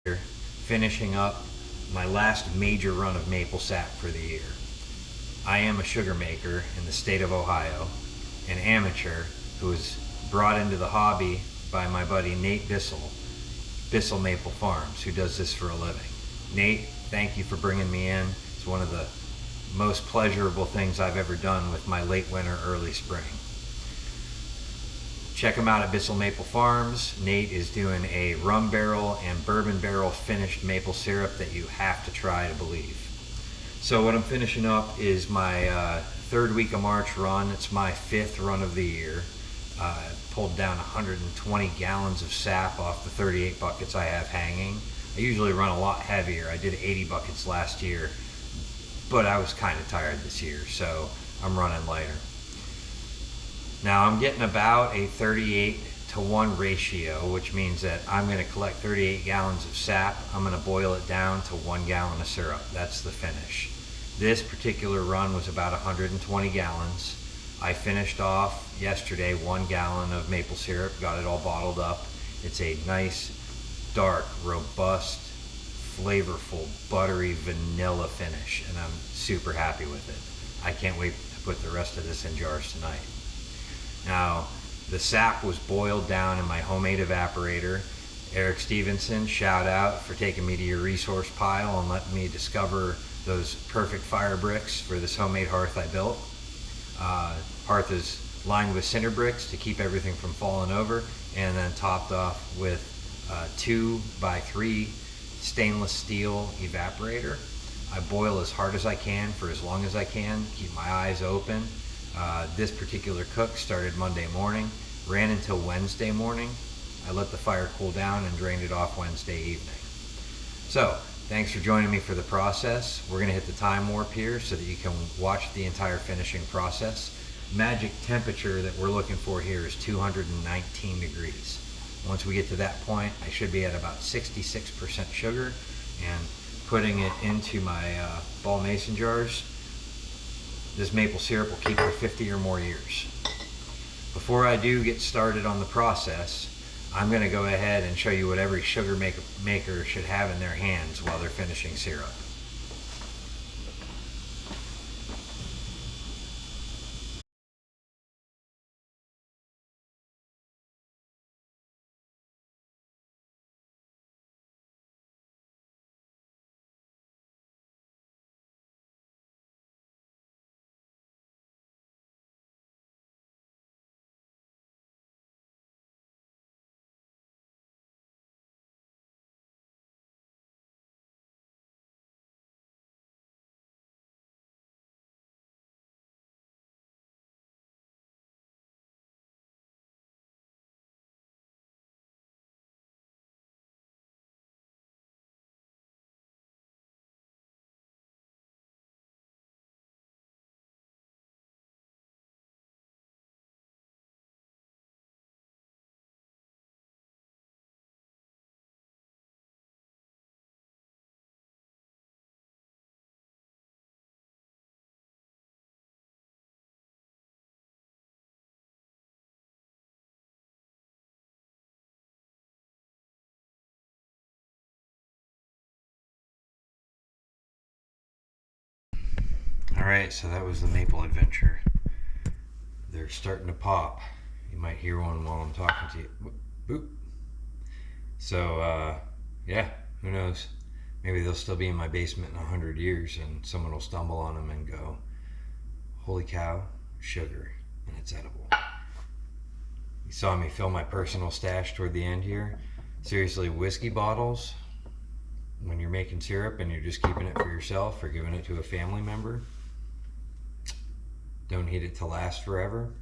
Finishing up my last major run of maple sap for the year. I am a sugar maker in the state of Ohio, an amateur who was brought into the hobby by my buddy Nate Bissell Maple Farms, who does this for a living. Nate, thank you for bringing me in. It's one of the most pleasurable things I've ever done with my late winter, early spring. Check him out at Bissell Maple Farms. Nate is doing a rum barrel and bourbon barrel finished maple syrup that you have to try to believe. So what I'm finishing up is my third week of March run. It's my 5th run of the year. Pulled down 120 gallons of sap off the 38 buckets I have hanging. I usually run a lot heavier. I did 80 buckets last year, but I was kind of tired this year, so I'm running lighter. Now I'm getting about a 38-to-1 ratio, which means that I'm going to collect 38 gallons of sap. I'm going to boil it down to 1 gallon of syrup. That's the finish. This particular run was about 120 gallons. I finished off yesterday 1 gallon of maple syrup, got it all bottled up. It's a nice, dark, robust, flavorful, buttery vanilla finish, and I'm super happy with it. I can't wait to put the rest of this in jars tonight. Now, the sap was boiled down in my homemade evaporator. Eric Stevenson, shout out for taking me to your resource pile and letting me discover those perfect fire bricks for this homemade hearth I built. Hearth is lined with cinder bricks to keep everything from falling over, and then topped off with 2x3 stainless steel evaporator. I boil as hard as I can for as long as I can, keep my eyes open. This particular cook started Monday morning, ran until Wednesday morning. I let the fire cool down and drained it off Wednesday evening. So, thanks for joining me for the process. We're gonna hit the time warp here so that you can watch the entire finishing process. Magic temperature that we're looking for here is 219 degrees. Once we get to that point, I should be at about 66% sugar, and putting it into my ball mason jars. This maple syrup will keep for 50 or more years. Before I do get started on the process, I'm going to go ahead and show you what every sugar maker should have in their hands while they're finishing syrup. Alright, so that was the maple adventure. They're starting to pop. You might hear one while I'm talking to you. Boop. So, yeah, who knows? Maybe they'll still be in my basement in 100 years and someone will stumble on them and go, holy cow, sugar, and it's edible. You saw me fill my personal stash toward the end here. Seriously, whiskey bottles, when you're making syrup and you're just keeping it for yourself or giving it to a family member, don't need it to last forever.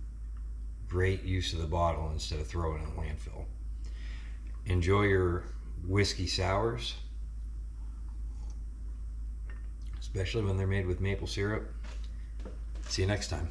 Great use of the bottle instead of throwing it in landfill. Enjoy your whiskey sours, especially when they're made with maple syrup. See you next time.